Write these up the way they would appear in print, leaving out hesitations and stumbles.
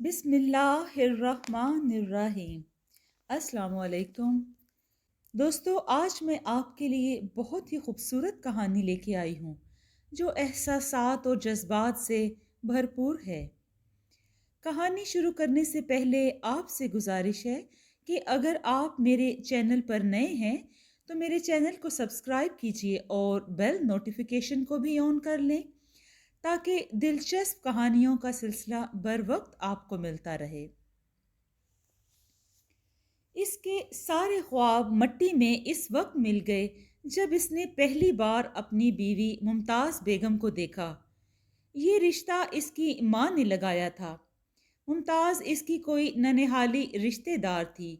بسم اللہ الرحمن الرحیم۔ السلام علیکم دوستو، آج میں آپ کے لیے بہت ہی خوبصورت کہانی لے کے آئی ہوں جو احساسات اور جذبات سے بھرپور ہے۔ کہانی شروع کرنے سے پہلے آپ سے گزارش ہے کہ اگر آپ میرے چینل پر نئے ہیں تو میرے چینل کو سبسکرائب کیجیے اور بیل نوٹیفیکیشن کو بھی آن کر لیں تاکہ دلچسپ کہانیوں کا سلسلہ بر وقت آپ کو ملتا رہے۔ اس کے سارے خواب مٹی میں اس وقت مل گئے جب اس نے پہلی بار اپنی بیوی ممتاز بیگم کو دیکھا۔ یہ رشتہ اس کی ماں نے لگایا تھا۔ ممتاز اس کی کوئی ننہالی رشتہ دار تھی۔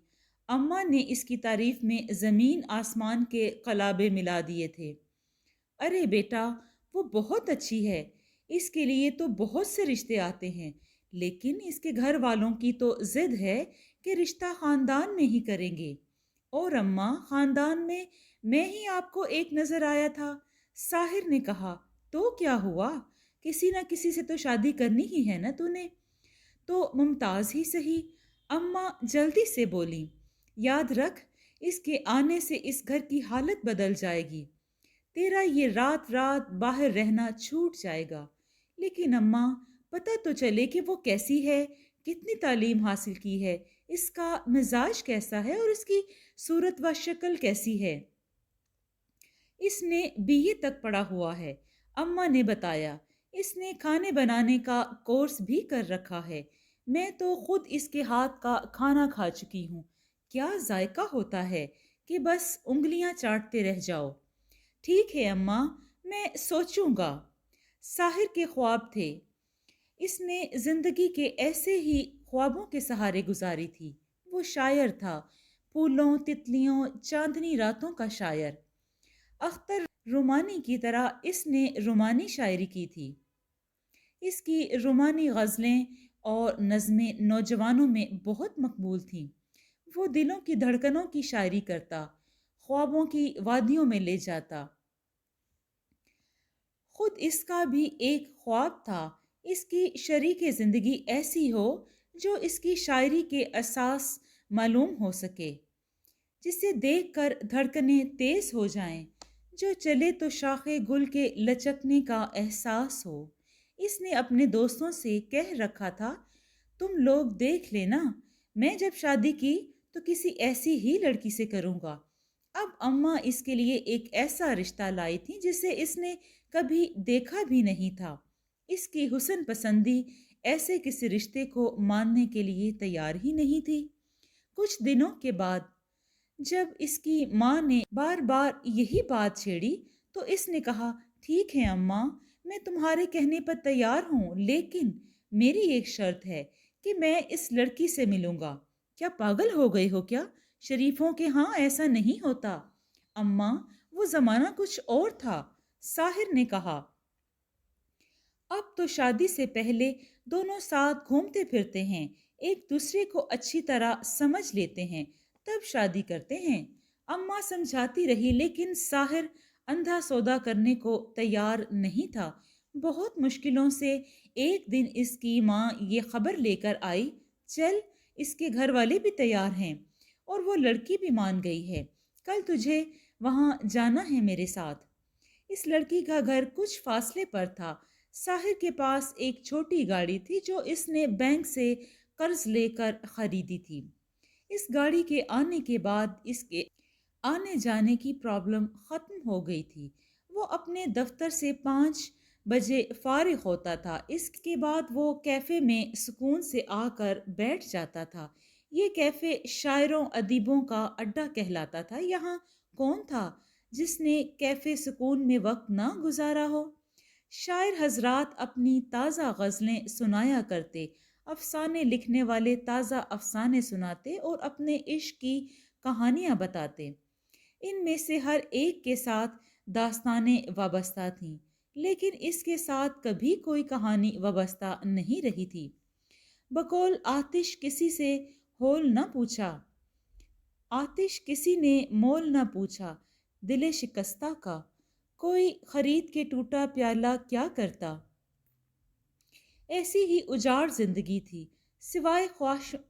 اماں نے اس کی تعریف میں زمین آسمان کے قلابے ملا دیے تھے۔ ارے بیٹا، وہ بہت اچھی ہے، اس کے لیے تو بہت سے رشتے آتے ہیں، لیکن اس کے گھر والوں کی تو ضد ہے کہ رشتہ خاندان میں ہی کریں گے۔ اور اماں، خاندان میں ہی آپ کو ایک نظر آیا تھا۔ ساحر نے کہا، تو کیا ہوا؟ کسی نہ کسی سے تو شادی کرنی ہی ہے نا تو نے؟ تو ممتاز ہی صحیح، اماں جلدی سے بولی۔ یاد رکھ، اس کے آنے سے اس گھر کی حالت بدل جائے گی، تیرا یہ رات رات باہر رہنا چھوٹ جائے گا۔ لیکن اماں، پتہ تو چلے کہ وہ کیسی ہے، کتنی تعلیم حاصل کی ہے، اس کا مزاج کیسا ہے اور اس کی صورت و شکل کیسی ہے۔ اس نے بی اے تک پڑھا ہوا ہے، اماں نے بتایا۔ اس نے کھانے بنانے کا کورس بھی کر رکھا ہے۔ میں تو خود اس کے ہاتھ کا کھانا کھا چکی ہوں۔ کیا ذائقہ ہوتا ہے کہ بس انگلیاں چاٹتے رہ جاؤ۔ ٹھیک ہے اماں، میں سوچوں گا۔ ساحر کے خواب تھے۔ اس نے زندگی کے ایسے ہی خوابوں کے سہارے گزاری تھی۔ وہ شاعر تھا، پھولوں، تتلیوں، چاندنی راتوں کا شاعر۔ اختر رومانی کی طرح اس نے رومانی شاعری کی تھی۔ اس کی رومانی غزلیں اور نظمیں نوجوانوں میں بہت مقبول تھیں۔ وہ دلوں کی دھڑکنوں کی شاعری کرتا، خوابوں کی وادیوں میں لے جاتا۔ خود اس کا بھی ایک خواب تھا، اس کی شریک زندگی ایسی ہو جو اس کی شاعری کے اساس معلوم ہو سکے، جسے دیکھ کر دھڑکنیں تیز ہو جائیں، جو چلے تو شاخ گل کے لچکنے کا احساس ہو۔ اس نے اپنے دوستوں سے کہہ رکھا تھا، تم لوگ دیکھ لینا، میں جب شادی کی تو کسی ایسی ہی لڑکی سے کروں گا۔ اب اماں اس کے لیے ایک ایسا رشتہ لائی تھی جسے اس نے کبھی دیکھا بھی نہیں تھا۔ اس کی حسن پسندی ایسے کسی رشتے کو ماننے کے لیے تیار ہی نہیں تھی۔ کچھ دنوں کے بعد جب اس کی ماں نے بار بار یہی بات چھیڑی تو اس نے کہا، ٹھیک ہے اماں، میں تمہارے کہنے پر تیار ہوں، لیکن میری ایک شرط ہے کہ میں اس لڑکی سے ملوں گا۔ کیا پاگل ہو گئے ہو کیا؟ شریفوں کے ہاں ایسا نہیں ہوتا۔ اماں، وہ زمانہ کچھ اور تھا، ساحر نے کہا۔ اب تو شادی سے پہلے دونوں ساتھ گھومتے پھرتے ہیں، ایک دوسرے کو اچھی طرح سمجھ لیتے ہیں، تب شادی کرتے ہیں۔ اماں سمجھاتی رہی لیکن ساحر اندھا سودا کرنے کو تیار نہیں تھا۔ بہت مشکلوں سے ایک دن اس کی ماں یہ خبر لے کر آئی، چل، اس کے گھر والے بھی تیار ہیں اور وہ لڑکی بھی مان گئی ہے، کل تجھے وہاں جانا ہے میرے ساتھ۔ اس لڑکی کا گھر کچھ فاصلے پر تھا۔ ساحر کے پاس ایک چھوٹی گاڑی تھی جو اس نے بینک سے قرض لے کر خریدی تھی۔ اس گاڑی کے آنے کے بعد اس کے آنے جانے کی پرابلم ختم ہو گئی تھی۔ وہ اپنے دفتر سے 5 بجے فارغ ہوتا تھا، اس کے بعد وہ کیفے میں سکون سے آ کر بیٹھ جاتا تھا۔ یہ کیفے شاعروں ادیبوں کا اڈا کہلاتا تھا۔ یہاں کون تھا جس نے کیفے سکون میں وقت نہ گزارا ہو؟ شاعر حضرات اپنی تازہ غزلیں سنایا کرتے، افسانے لکھنے والے تازہ افسانے سناتے اور اپنے عشق کی کہانیاں بتاتے۔ ان میں سے ہر ایک کے ساتھ داستانیں وابستہ تھیں، لیکن اس کے ساتھ کبھی کوئی کہانی وابستہ نہیں رہی تھی۔ بقول آتش کسی سے ہول نہ پوچھا، آتش کسی نے مول نہ پوچھا، دل شکستہ کا کوئی خرید کے ٹوٹا پیالہ کیا کرتا۔ ایسی ہی اجاڑ زندگی تھی۔ سوائے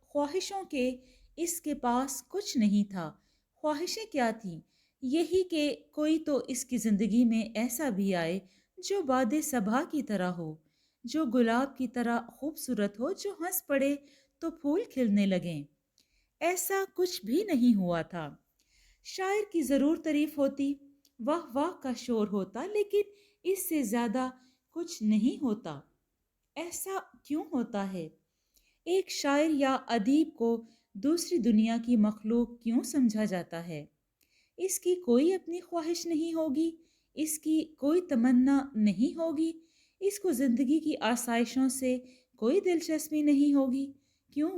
خواہشوں کے اس کے پاس کچھ نہیں تھا۔ خواہشیں کیا تھیں؟ یہی کہ کوئی تو اس کی زندگی میں ایسا بھی آئے جو باد صبا کی طرح ہو، جو گلاب کی طرح خوبصورت ہو، جو ہنس پڑے تو پھول کھلنے لگیں۔ ایسا کچھ بھی نہیں ہوا تھا۔ شاعر کی ضرور تعریف ہوتی، واہ واہ کا شور ہوتا، لیکن اس سے زیادہ کچھ نہیں ہوتا۔ ایسا کیوں ہوتا ہے؟ ایک شاعر یا ادیب کو دوسری دنیا کی مخلوق کیوں سمجھا جاتا ہے؟ اس کی کوئی اپنی خواہش نہیں ہوگی، اس کی کوئی تمنا نہیں ہوگی، اس کو زندگی کی آسائشوں سے کوئی دلچسپی نہیں ہوگی۔ کیوں؟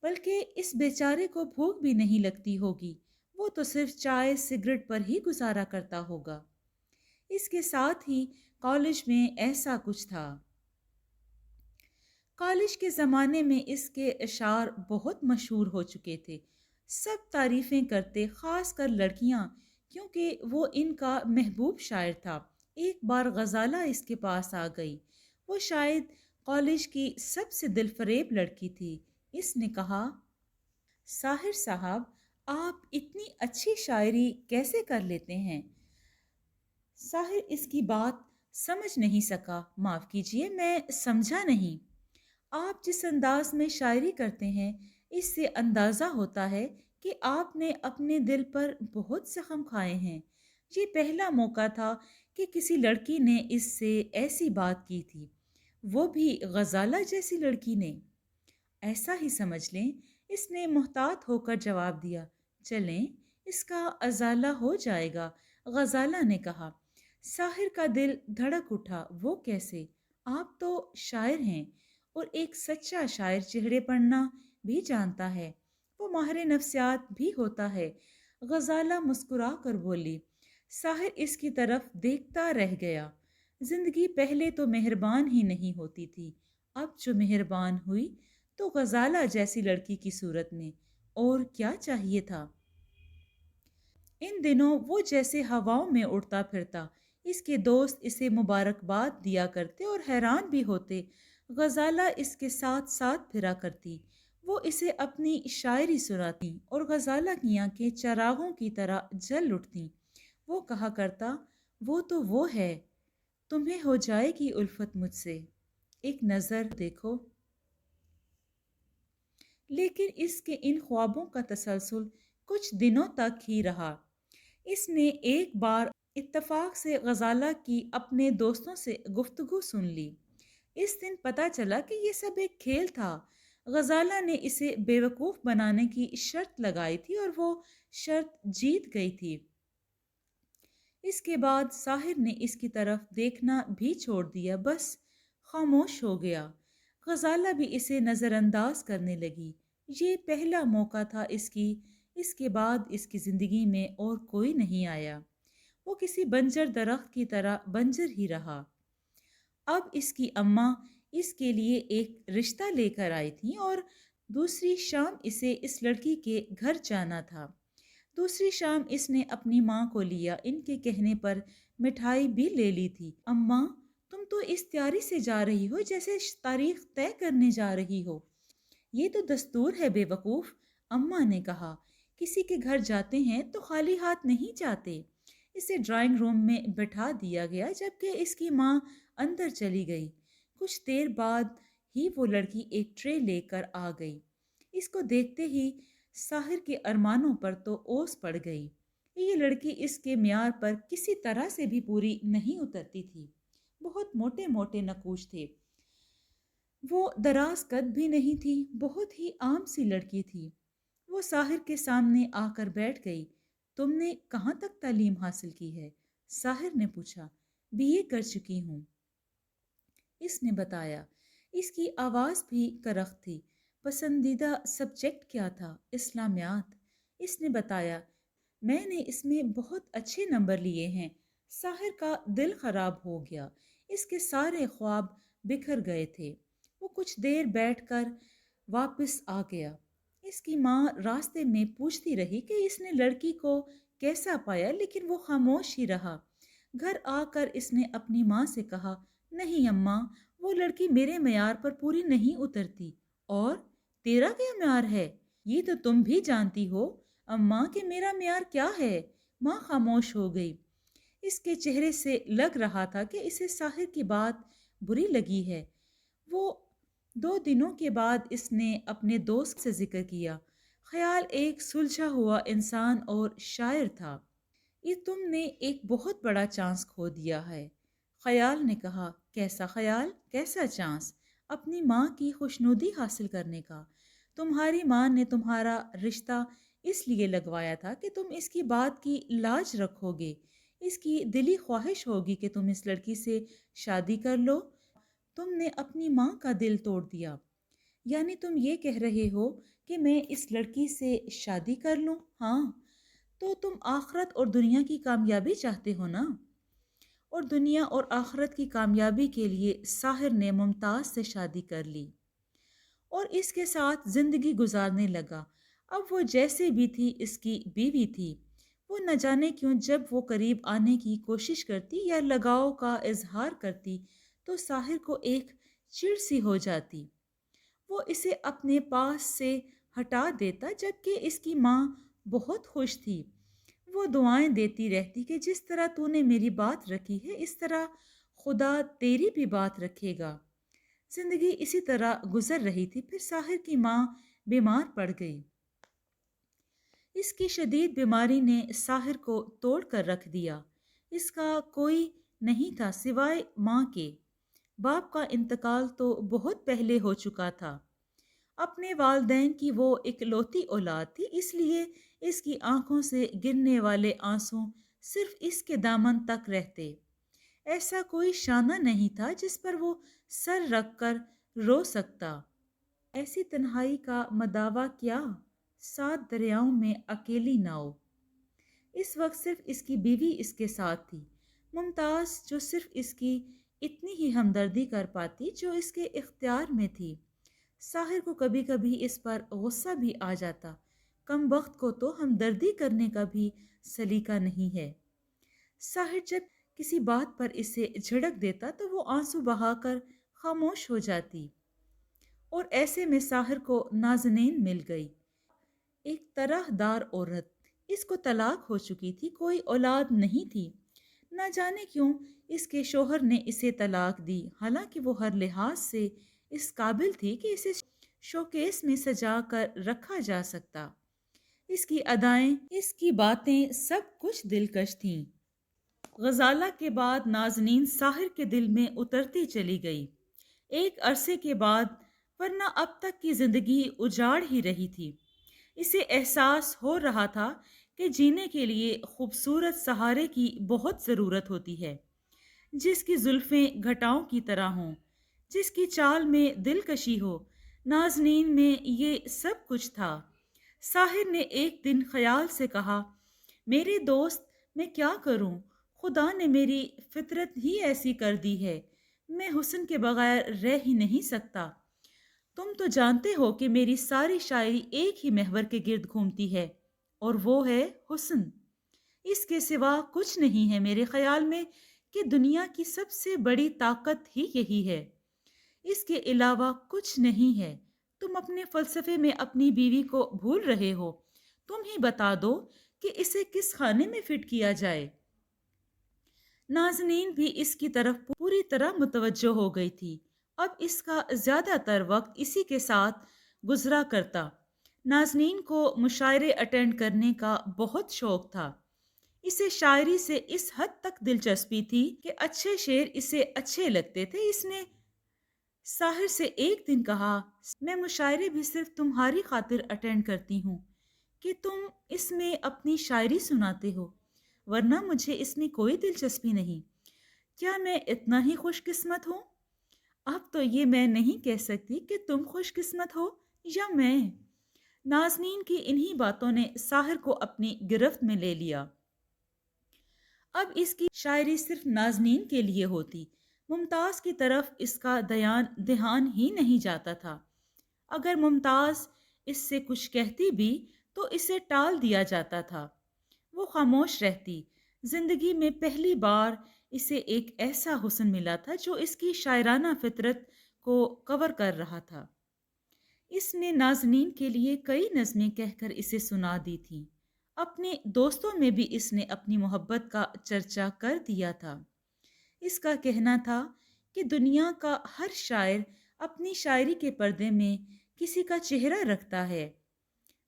بلکہ اس بیچارے کو بھوک بھی نہیں لگتی ہوگی، وہ تو صرف چائے سگریٹ پر ہی گزارا کرتا ہوگا۔ اس کے ساتھ ہی کالج میں ایسا کچھ تھا۔ کالج کے زمانے میں اس کے اشعار بہت مشہور ہو چکے تھے، سب تعریفیں کرتے، خاص کر لڑکیاں، کیونکہ وہ ان کا محبوب شاعر تھا۔ ایک بار غزالہ اس کے پاس آ گئی، وہ شاید کالج کی سب سے دل فریب لڑکی تھی۔ اس نے کہا، ساحر صاحب، آپ اتنی اچھی شاعری کیسے کر لیتے ہیں؟ ساحر اس کی بات سمجھ نہیں سکا۔ معاف کیجیے، میں سمجھا نہیں۔ آپ جس انداز میں شاعری کرتے ہیں، اس سے اندازہ ہوتا ہے کہ آپ نے اپنے دل پر بہت زخم کھائے ہیں۔ یہ پہلا موقع تھا کہ کسی لڑکی نے اس سے ایسی بات کی تھی، وہ بھی غزالہ جیسی لڑکی نے۔ ایسا ہی سمجھ لیں، اس نے محتاط ہو کر جواب دیا، چلیں، اس کا ازالہ ہو جائے گا۔ غزالہ نے کہا۔ ساحر کا دل دھڑک اٹھا۔ وہ کیسے؟ آپ تو شاعر ہیں، اور ایک سچا شاعر چہرے پڑھنا بھی جانتا ہے، وہ ماہر نفسیات بھی ہوتا ہے۔ غزالہ مسکرا کر بولی۔ ساحر اس کی طرف دیکھتا رہ گیا۔ زندگی پہلے تو مہربان ہی نہیں ہوتی تھی، اب جو مہربان ہوئی تو غزالہ جیسی لڑکی کی صورت میں، اور کیا چاہیے تھا؟ ان دنوں وہ جیسے ہواؤں میں اڑتا پھرتا۔ اس کے دوست اسے مبارکباد دیا کرتے اور حیران بھی ہوتے۔ غزالہ اس کے ساتھ ساتھ پھرا کرتی، وہ اسے اپنی شاعری سناتی اور غزالہ کی آنکھیں چراغوں کی طرح جل اٹھتیں۔ وہ کہا کرتا، وہ تو وہ ہے، تمہیں ہو جائے گی الفت مجھ سے، ایک نظر دیکھو۔ لیکن اس کے ان خوابوں کا تسلسل کچھ دنوں تک ہی رہا۔ اس نے ایک بار اتفاق سے غزالہ کی اپنے دوستوں سے گفتگو سن لی۔ اس دن پتہ چلا کہ یہ سب ایک کھیل تھا۔ غزالہ نے اسے بیوقوف بنانے کی شرط لگائی تھی اور وہ شرط جیت گئی تھی۔ اس کے بعد ساحر نے اس کی طرف دیکھنا بھی چھوڑ دیا، بس خاموش ہو گیا۔ غزالہ بھی اسے نظر انداز کرنے لگی۔ یہ پہلا موقع تھا اس کی، اس کے بعد اس کی زندگی میں اور کوئی نہیں آیا۔ وہ کسی بنجر درخت کی طرح بنجر ہی رہا۔ اب اس کی اماں اس کے لیے ایک رشتہ لے کر آئی تھیں اور دوسری شام اسے اس لڑکی کے گھر جانا تھا۔ دوسری شام اس نے اپنی ماں کو لیا، ان کے کہنے پر مٹھائی بھی لے لی تھی۔ اماں، تم تو اس تیاری سے جا رہی ہو جیسے تاریخ طے کرنے جا رہی ہو۔ یہ تو دستور ہے بے وقوف، اماں نے کہا۔ کسی کے گھر جاتے ہیں تو خالی ہاتھ نہیں جاتے۔ اسے ڈرائنگ روم میں بٹھا دیا گیا جبکہ اس کی ماں اندر چلی گئی۔ کچھ دیر بعد ہی وہ لڑکی ایک ٹرے لے کر آ گئی۔ اس کو دیکھتے ہی ساحر کے ارمانوں پر تو اوس پڑ گئی۔ یہ لڑکی اس کے معیار پر کسی طرح سے بھی پوری نہیں اترتی تھی۔ بہت موٹے موٹے نقوش تھے، وہ دراز قد بھی نہیں تھی، بہت ہی عام سی لڑکی تھی۔ وہ ساحر کے سامنے آ کر بیٹھ گئی۔ تم نے کہاں تک تعلیم حاصل کی ہے؟ ساحر نے پوچھا۔ BA کر چکی ہوں، اس نے بتایا۔ اس کی آواز بھی کرخت تھی۔ پسندیدہ سبجیکٹ کیا تھا؟ اسلامیات، اس نے بتایا۔ میں نے اس میں بہت اچھے نمبر لیے ہیں۔ ساحر کا دل خراب ہو گیا، اس کے سارے خواب بکھر گئے تھے۔ وہ کچھ دیر بیٹھ کر واپس آ گیا۔ اس کی ماں راستے میں پوچھتی رہی کہ اس نے لڑکی کو کیسا پایا، لیکن وہ خاموش ہی رہا۔ گھر آ کر اس نے اپنی ماں سے کہا، نہیں اماں، وہ لڑکی میرے معیار پر پوری نہیں اترتی۔ اور تیرا کیا معیار ہے؟ یہ تو تم بھی جانتی ہو اماں کہ میرا معیار کیا ہے۔ ماں خاموش ہو گئی۔ اس کے چہرے سے لگ رہا تھا کہ اسے ساحر کی بات بری لگی ہے۔ وہ 2 دنوں کے بعد اس نے اپنے دوست سے ذکر کیا۔ خیال ایک سلجھا ہوا انسان اور شاعر تھا۔ یہ تم نے ایک بہت بڑا چانس کھو دیا ہے، خیال نے کہا۔ کیسا خیال؟ کیسا چانس؟ اپنی ماں کی خوشنودی حاصل کرنے کا۔ تمہاری ماں نے تمہارا رشتہ اس لیے لگوایا تھا کہ تم اس کی بات کی لاج رکھو گے، اس کی دلی خواہش ہوگی کہ تم اس لڑکی سے شادی کر لو۔ تم نے اپنی ماں کا دل توڑ دیا۔ یعنی تم یہ کہہ رہے ہو کہ میں اس لڑکی سے شادی کر لوں؟ ہاں، تو تم آخرت اور دنیا کی کامیابی چاہتے ہو نا؟ اور دنیا اور آخرت کی کامیابی کے لیے ساحر نے ممتاز سے شادی کر لی اور اس کے ساتھ زندگی گزارنے لگا۔ اب وہ جیسے بھی تھی اس کی بیوی تھی۔ وہ نہ جانے کیوں جب وہ قریب آنے کی کوشش کرتی یا لگاؤ کا اظہار کرتی تو ساحر کو ایک چڑ سی ہو جاتی۔ وہ اسے اپنے پاس سے ہٹا دیتا جبکہ اس کی ماں بہت خوش تھی۔ وہ دعائیں دیتی رہتی کہ جس طرح تو نے میری بات رکھی ہے اس طرح خدا تیری بھی بات رکھے گا۔ زندگی اسی طرح گزر رہی تھی۔ پھر ساحر کی ماں بیمار پڑ گئی۔ اس کی شدید بیماری نے ساحر کو توڑ کر رکھ دیا۔ اس کا کوئی نہیں تھا سوائے ماں کے۔ باپ کا انتقال تو بہت پہلے ہو چکا تھا۔ اپنے والدین کی وہ اکلوتی اولاد تھی، اس لیے اس کی آنکھوں سے گرنے والے آنسوں صرف اس کے دامن تک رہتے۔ ایسا کوئی شانہ نہیں تھا جس پر وہ سر رکھ کر رو سکتا۔ ایسی تنہائی کا مداوا کیا؟ 7 دریاؤں میں اکیلی ناؤ۔ اس وقت صرف اس کی بیوی اس کے ساتھ تھی، ممتاز، جو صرف اس کی اتنی ہی ہمدردی کر پاتی جو اس کے اختیار میں تھی۔ ساحر کو کبھی کبھی اس پر غصہ بھی آ جاتا۔ کم وقت کو تو ہمدردی کرنے کا بھی سلیقہ نہیں ہے۔ ساحر جب کسی بات پر اسے جھڑک دیتا تو وہ آنسو بہا کر خاموش ہو جاتی۔ اور ایسے میں ساحر کو نازنین مل گئی، ایک طرح دار عورت۔ اس کو طلاق ہو چکی تھی، کوئی اولاد نہیں تھی۔ نہ جانے کیوں اس کے شوہر نے اسے طلاق دی، حالانکہ وہ ہر لحاظ سے اس قابل تھی کہ اسے شوکیس میں سجا کر رکھا جا سکتا۔ اس کی ادائیں، اس کی باتیں سب کچھ دلکش تھیں۔ غزالہ کے بعد نازنین ساحر کے دل میں اترتی چلی گئی۔ ایک عرصے کے بعد، ورنہ اب تک کی زندگی اجاڑ ہی رہی تھی۔ اسے احساس ہو رہا تھا کہ جینے کے لیے خوبصورت سہارے کی بہت ضرورت ہوتی ہے، جس کی زلفیں گھٹاؤں کی طرح ہوں، جس کی چال میں دلکشی ہو۔ نازنین میں یہ سب کچھ تھا۔ ساحر نے ایک دن خیال سے کہا، میرے دوست، میں کیا کروں؟ خدا نے میری فطرت ہی ایسی کر دی ہے، میں حسن کے بغیر رہ ہی نہیں سکتا۔ تم تو جانتے ہو کہ میری ساری شاعری ایک ہی محور کے گرد گھومتی ہے، اور وہ ہے حسن۔ اس کے سوا کچھ نہیں ہے میرے خیال میں کہ دنیا کی سب سے بڑی طاقت ہی یہی ہے۔ اس کے علاوہ کچھ نہیں ہے۔ تم اپنے فلسفے میں اپنی بیوی کو بھول رہے ہو۔ تم ہی بتا دو کہ اسے کس خانے میں فٹ کیا جائے۔ نازنین بھی اس کی طرف پوری طرح متوجہ ہو گئی تھی۔ اب اس کا زیادہ تر وقت اسی کے ساتھ گزرا کرتا۔ نازنین کو مشاعرے اٹینڈ کرنے کا بہت شوق تھا۔ اسے شاعری سے اس حد تک دلچسپی تھی کہ اچھے شعر اسے اچھے لگتے تھے۔ اس نے ساحر سے ایک دن کہا، میں مشاعرے بھی صرف تمہاری خاطر اٹینڈ کرتی ہوں کہ تم اس میں اپنی شاعری سناتے ہو، ورنہ مجھے اس میں کوئی دلچسپی نہیں۔ کیا میں اتنا ہی خوش قسمت ہوں؟ اب تو یہ میں نہیں کہہ سکتی کہ تم خوش قسمت ہو یا میں۔ نازنین کی انہی باتوں نے ساحر کو اپنی گرفت میں لے لیا۔ اب اس کی شاعری صرف نازنین کے لیے ہوتی، ممتاز کی طرف اس کا دھیان ہی نہیں جاتا تھا۔ اگر ممتاز اس سے کچھ کہتی بھی تو اسے ٹال دیا جاتا تھا۔ وہ خاموش رہتی۔ زندگی میں پہلی بار اسے ایک ایسا حسن ملا تھا جو اس کی شاعرانہ فطرت کو کور کر رہا تھا۔ اس نے نازنین کے لیے کئی نظمیں کہہ کر اسے سنا دی تھیں۔ اپنے دوستوں میں بھی اس نے اپنی محبت کا چرچا کر دیا تھا۔ اس کا کہنا تھا کہ دنیا کا ہر شاعر اپنی شاعری کے پردے میں کسی کا چہرہ رکھتا ہے۔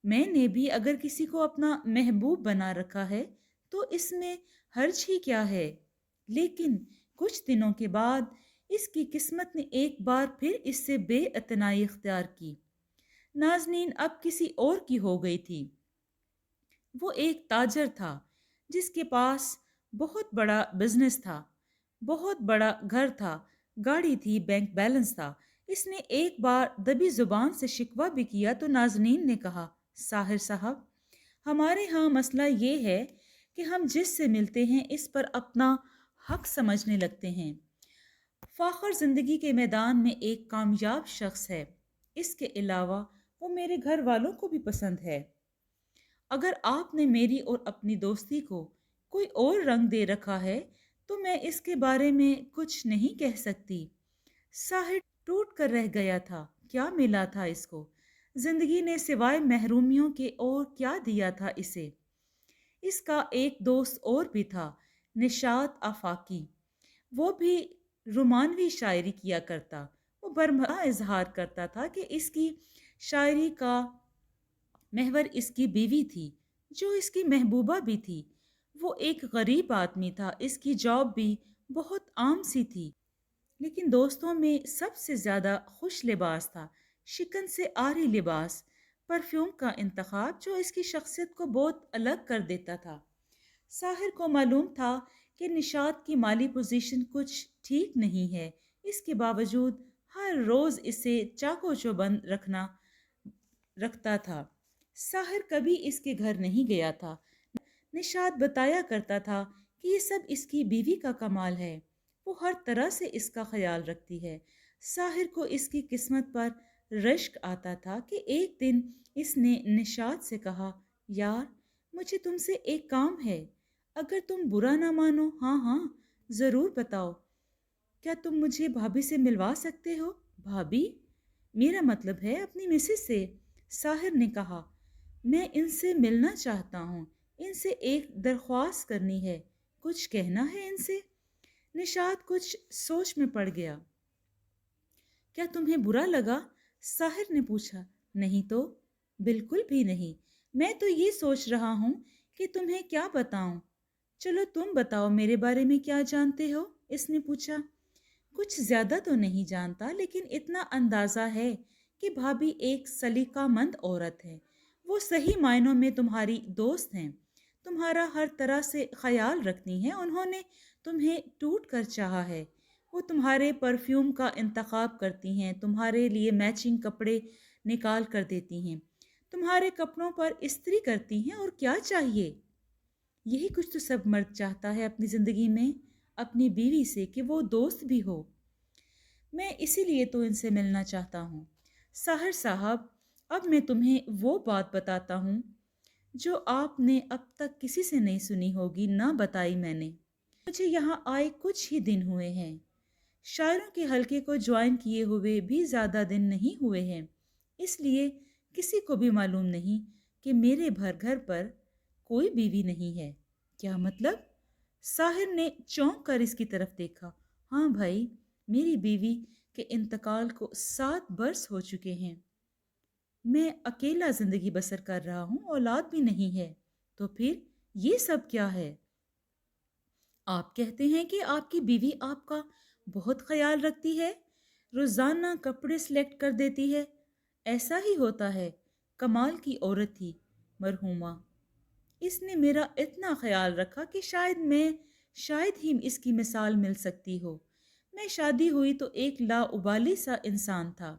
میں نے بھی اگر کسی کو اپنا محبوب بنا رکھا ہے تو اس میں حرج ہی کیا ہے۔ لیکن کچھ دنوں کے بعد اس کی قسمت نے ایک بار پھر اس سے بے اعتنائی اختیار کی۔ نازنین اب کسی اور کی ہو گئی تھی۔ وہ ایک تاجر تھا جس کے پاس بہت بڑا بزنس تھا، بہت بڑا گھر تھا، گاڑی تھی، بینک بیلنس تھا۔ اس نے ایک بار دبی زبان سے شکوہ بھی کیا تو نازنین نے کہا، ساحر صاحب، ہمارے ہاں مسئلہ یہ ہے کہ ہم جس سے ملتے ہیں اس پر اپنا حق سمجھنے لگتے ہیں۔ فاخر زندگی کے میدان میں ایک کامیاب شخص ہے، اس کے علاوہ وہ میرے گھر والوں کو بھی پسند ہے۔ اگر آپ نے میری اور اپنی دوستی کو کوئی اور رنگ دے رکھا ہے تو میں اس کے بارے میں کچھ نہیں کہہ سکتی۔ ساحر ٹوٹ کر رہ گیا تھا۔ کیا ملا تھا اس کو؟ زندگی نے سوائے محرومیوں کے اور کیا دیا تھا اسے؟ اس کا ایک دوست اور بھی تھا، نشاط آفاقی۔ وہ بھی رومانوی شاعری کیا کرتا۔ وہ برہنہ اظہار کرتا تھا کہ اس کی شاعری کا محور اس کی بیوی تھی جو اس کی محبوبہ بھی تھی۔ وہ ایک غریب آدمی تھا، اس کی جاب بھی بہت عام سی تھی، لیکن دوستوں میں سب سے زیادہ خوش لباس تھا، شکن سے آری لباس، پرفیوم کا انتخاب جو اس کی شخصیت کو بہت الگ کر دیتا تھا۔ ساحر کو معلوم تھا کہ نشاط کی مالی پوزیشن کچھ ٹھیک نہیں ہے، اس کے باوجود ہر روز اسے چاقو چوبند رکھتا تھا۔ ساحر کبھی اس کے گھر نہیں گیا تھا۔ نشاط بتایا کرتا تھا کہ یہ سب اس کی بیوی کا کمال ہے، وہ ہر طرح سے اس کا خیال رکھتی ہے۔ ساحر کو اس کی قسمت پر رشک آتا تھا کہ ایک دن اس نے نشاط سے کہا، یار مجھے تم سے ایک کام ہے، اگر تم برا نہ مانو۔ ہاں ہاں ضرور بتاؤ، کیا تم مجھے بھابھی سے ملوا سکتے ہو؟ بھابھی؟ میرا مطلب ہے اپنی مسز سے۔ ساحر نے کہا، میں ان سے ملنا چاہتا ہوں، ان سے ایک درخواست کرنی ہے، کچھ کہنا ہے ان سے۔ نشاط کچھ سوچ میں پڑ گیا۔ کیا تمہیں برا لگا؟ ساحر نے پوچھا۔ نہیں تو، بالکل بھی نہیں، میں تو یہ سوچ رہا ہوں کہ تمہیں کیا بتاؤں۔ چلو تم بتاؤ میرے بارے میں کیا جانتے ہو؟ اس نے پوچھا۔ کچھ زیادہ تو نہیں جانتا، لیکن اتنا اندازہ ہے کہ بھابھی ایک سلیقہ مند عورت ہے۔ وہ صحیح معنوں میں تمہاری دوست ہیں، تمہارا ہر طرح سے خیال رکھتی ہیں۔ انہوں نے تمہیں ٹوٹ کر چاہا ہے۔ وہ تمہارے پرفیوم کا انتخاب کرتی ہیں، تمہارے لیے میچنگ کپڑے نکال کر دیتی ہیں، تمہارے کپڑوں پر استری کرتی ہیں، اور کیا چاہیے؟ یہی کچھ تو سب مرد چاہتا ہے اپنی زندگی میں، اپنی بیوی سے کہ وہ دوست بھی ہو۔ میں اسی لیے تو ان سے ملنا چاہتا ہوں۔ ساحر صاحب، اب میں تمہیں وہ بات بتاتا ہوں جو آپ نے اب تک کسی سے نہیں سنی ہوگی، نہ بتائی میں نے۔ مجھے یہاں آئے کچھ ہی دن ہوئے ہیں، شاعروں کے حلقے کو جوائن کیے ہوئے بھی زیادہ دن نہیں ہوئے ہیں، اس لیے کسی کو بھی معلوم نہیں کہ میرے گھر پر کوئی بیوی نہیں ہے۔ کیا مطلب؟ ساحر نے چونک کر اس کی طرف دیکھا۔ ہاں بھائی، میری بیوی کے انتقال کو 7 برس ہو چکے ہیں، میں اکیلا زندگی بسر کر رہا ہوں، اولاد بھی نہیں ہے۔ تو پھر یہ سب کیا ہے؟ آپ کہتے ہیں کہ آپ کی بیوی آپ کا بہت خیال رکھتی ہے، روزانہ کپڑے سلیکٹ کر دیتی ہے۔ ایسا ہی ہوتا ہے، کمال کی عورت تھی مرحومہ۔ اس نے میرا اتنا خیال رکھا کہ شاید ہی اس کی مثال مل سکتی ہو۔ میں شادی ہوئی تو ایک لاابالی سا انسان تھا۔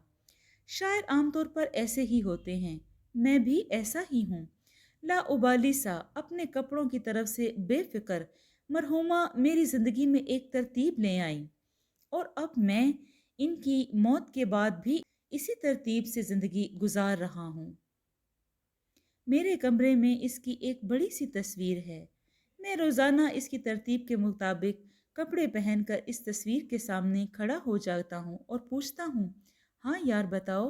شاعر عام طور پر ایسے ہی ہوتے ہیں، میں بھی ایسا ہی ہوں، لاابالی سا، اپنے کپڑوں کی طرف سے بے فکر۔ مرحومہ میری زندگی میں ایک ترتیب لے آئیں، اور اب میں ان کی موت کے بعد بھی اسی ترتیب سے زندگی گزار رہا ہوں۔ میرے کمرے میں اس کی ایک بڑی سی تصویر ہے۔ میں روزانہ اس کی ترتیب کے مطابق کپڑے پہن کر اس تصویر کے سامنے کھڑا ہو جاتا ہوں اور پوچھتا ہوں، ہاں یار بتاؤ،